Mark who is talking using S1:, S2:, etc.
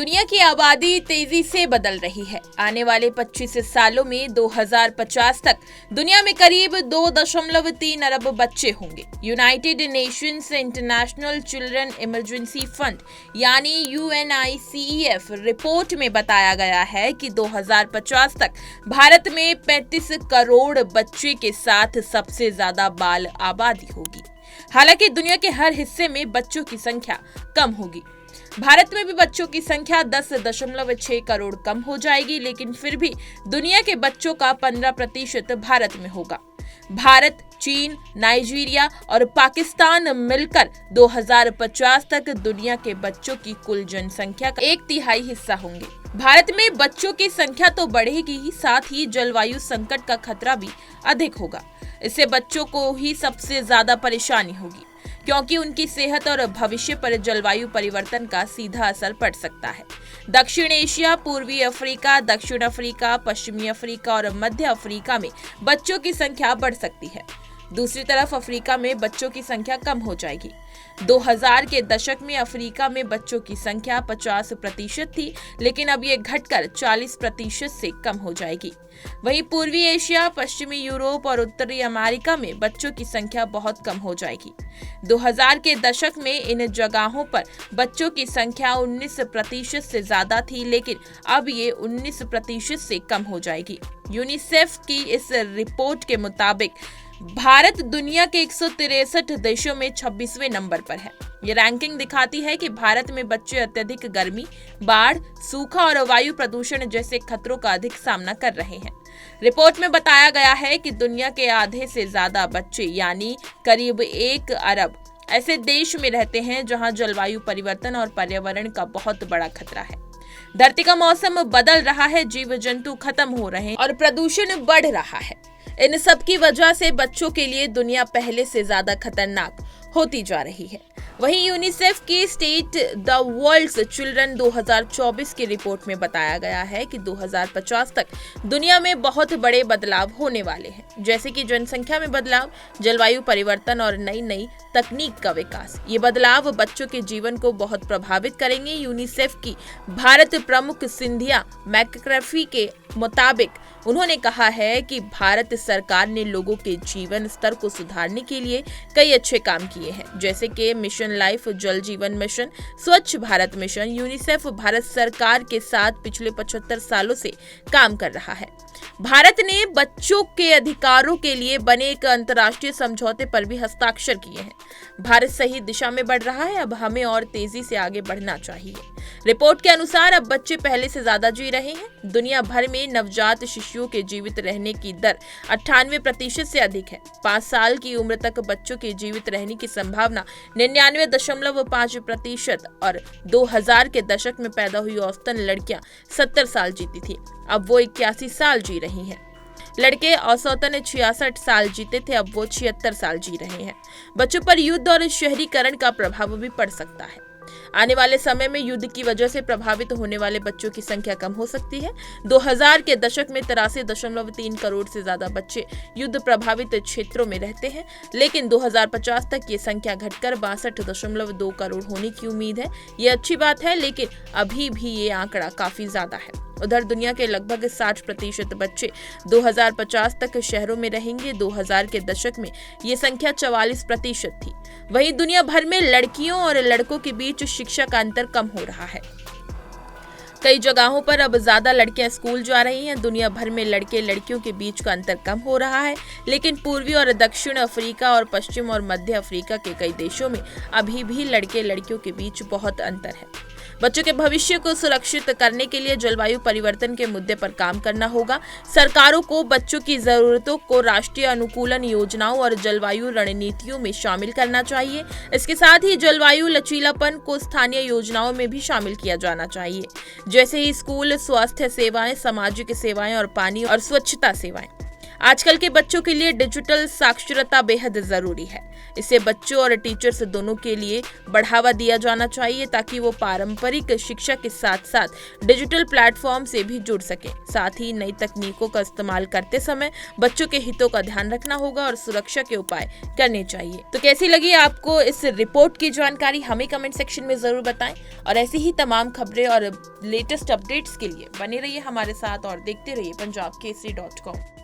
S1: दुनिया की आबादी तेजी से बदल रही है। आने वाले 25 सालों में 2050 तक दुनिया में करीब 2.3 अरब बच्चे होंगे। United Nations international children emergency fund यानी UNICEF रिपोर्ट में बताया गया है कि 2050 तक भारत में 35 करोड़ बच्चे के साथ सबसे ज्यादा बाल आबादी होगी। हालांकि दुनिया के हर हिस्से में बच्चों की संख्या कम होगी। भारत में भी बच्चों की संख्या 10.6 करोड़ कम हो जाएगी, लेकिन फिर भी दुनिया के बच्चों का 15% भारत में होगा। भारत, चीन, नाइजीरिया और पाकिस्तान मिलकर 2050 तक दुनिया के बच्चों की कुल जनसंख्या का 1/3 हिस्सा होंगे। भारत में बच्चों की संख्या तो बढ़ेगी ही, साथ ही जलवायु संकट का खतरा भी अधिक होगा। इससे बच्चों को ही सबसे ज्यादा परेशानी होगी, क्योंकि उनकी सेहत और भविष्य पर जलवायु परिवर्तन का सीधा असर पड़ सकता है। दक्षिण एशिया, पूर्वी अफ्रीका, दक्षिण अफ्रीका, पश्चिमी अफ्रीका और मध्य अफ्रीका में बच्चों की संख्या बढ़ सकती है। दूसरी तरफ अफ्रीका में बच्चों की संख्या कम हो जाएगी। 2000 के दशक में अफ्रीका में बच्चों की संख्या 50% थी, लेकिन अब ये घटकर 40% से कम हो जाएगी। वहीं पूर्वी एशिया, पश्चिमी यूरोप और उत्तरी अमेरिका में बच्चों की संख्या बहुत कम हो जाएगी। 2000 के दशक में इन जगहों पर बच्चों की संख्या 19% से ज्यादा थी, लेकिन अब ये 19% से कम हो जाएगी। यूनिसेफ की इस रिपोर्ट के मुताबिक भारत दुनिया के 163 देशों में 26वें नंबर पर है। ये रैंकिंग दिखाती है कि भारत में बच्चे अत्यधिक गर्मी, बाढ़, सूखा और वायु प्रदूषण जैसे खतरों का अधिक सामना कर रहे हैं। रिपोर्ट में बताया गया है कि दुनिया के आधे से ज्यादा बच्चे यानी करीब 1 अरब ऐसे देश में रहते हैं जहां जलवायु परिवर्तन और पर्यावरण का बहुत बड़ा खतरा है। धरती का मौसम बदल रहा है, जीव जंतु खत्म हो रहे हैं और प्रदूषण बढ़ रहा है। इन सब की वजह से बच्चों के लिए दुनिया पहले से ज्यादा खतरनाक होती जा रही है। वहीं यूनिसेफ की स्टेट द वर्ल्ड्स चिल्ड्रन 2024 की रिपोर्ट में बताया गया है कि 2050 तक दुनिया में बहुत बड़े बदलाव होने वाले हैं, जैसे कि जनसंख्या में बदलाव, जलवायु परिवर्तन और नई नई तकनीक का विकास। ये बदलाव बच्चों के जीवन को बहुत प्रभावित करेंगे। यूनिसेफ की भारत प्रमुख सिंधिया मैकक्रफी के मुताबिक उन्होंने कहा है कि भारत सरकार ने लोगों के जीवन स्तर को सुधारने के लिए कई अच्छे काम किए हैं, जैसे कि मिशन लाइफ, जल जीवन मिशन, स्वच्छ भारत मिशन। यूनिसेफ भारत सरकार के साथ पिछले 75 सालों से काम कर रहा है। भारत ने बच्चों के अधिकारों के लिए बने एक अंतर्राष्ट्रीय समझौते पर भी हस्ताक्षर किए हैं। भारत सही दिशा में बढ़ रहा है, अब हमें और तेजी से आगे बढ़ना चाहिए। रिपोर्ट के अनुसार अब बच्चे पहले से ज्यादा जी रहे हैं। दुनिया भर में नवजात शिशुओं के जीवित रहने की दर 98% से अधिक है। 5 साल की उम्र तक बच्चों के जीवित रहने की संभावना 99.5% और 2000 के दशक में पैदा हुई औसतन लड़कियां 70 साल जीती थी, अब वो 81 साल जी रही हैं। लड़के औसतन 66 साल जीते थे, अब वो 76 साल जी रहे हैं। बच्चों पर युद्ध और शहरीकरण का प्रभाव भी पड़ सकता है। आने वाले समय में युद्ध की वजह से प्रभावित होने वाले बच्चों की संख्या कम हो सकती है। 2000 के दशक में 83.3 करोड़ से ज्यादा बच्चे युद्ध प्रभावित क्षेत्रों में रहते हैं, लेकिन 2050 तक ये संख्या घटकर 62.2 करोड़ होने की उम्मीद है। ये अच्छी बात है, लेकिन अभी भी ये आंकड़ा काफी ज्यादा है। उधर दुनिया के लगभग 60% बच्चे 2050 तक शहरों में रहेंगे। 2000 के दशक में ये संख्या 44% थी। वहीं दुनिया भर में लड़कियों और लड़कों के बीच शिक्षा का अंतर कम हो रहा है। कई जगहों पर अब ज्यादा लड़कियां स्कूल जा रही हैं। दुनिया भर में लड़के लड़कियों के बीच का अंतर कम हो रहा है, लेकिन पूर्वी और दक्षिण अफ्रीका और पश्चिम और मध्य अफ्रीका के कई देशों में अभी भी लड़के लड़कियों के बीच बहुत अंतर है। बच्चों के भविष्य को सुरक्षित करने के लिए जलवायु परिवर्तन के मुद्दे पर काम करना होगा। सरकारों को बच्चों की जरूरतों को राष्ट्रीय अनुकूलन योजनाओं और जलवायु रणनीतियों में शामिल करना चाहिए। इसके साथ ही जलवायु लचीलापन को स्थानीय योजनाओं में भी शामिल किया जाना चाहिए, जैसे ही स्कूल, स्वास्थ्य सेवाएं, सामाजिक सेवाएं और पानी और स्वच्छता सेवाएं। आजकल के बच्चों के लिए डिजिटल साक्षरता बेहद जरूरी है। इसे बच्चों और टीचर्स दोनों के लिए बढ़ावा दिया जाना चाहिए ताकि वो पारंपरिक शिक्षा के साथ साथ डिजिटल प्लेटफॉर्म से भी जुड़ सके। साथ ही नई तकनीकों का इस्तेमाल करते समय बच्चों के हितों का ध्यान रखना होगा और सुरक्षा के उपाय करने चाहिए। तो कैसी लगी आपको इस रिपोर्ट की जानकारी, हमें कमेंट सेक्शन में जरूर बताएं और ऐसी ही तमाम खबरें और लेटेस्ट अपडेट्स के लिए बने रहिए हमारे साथ और देखते रहिए punjabkesari.com।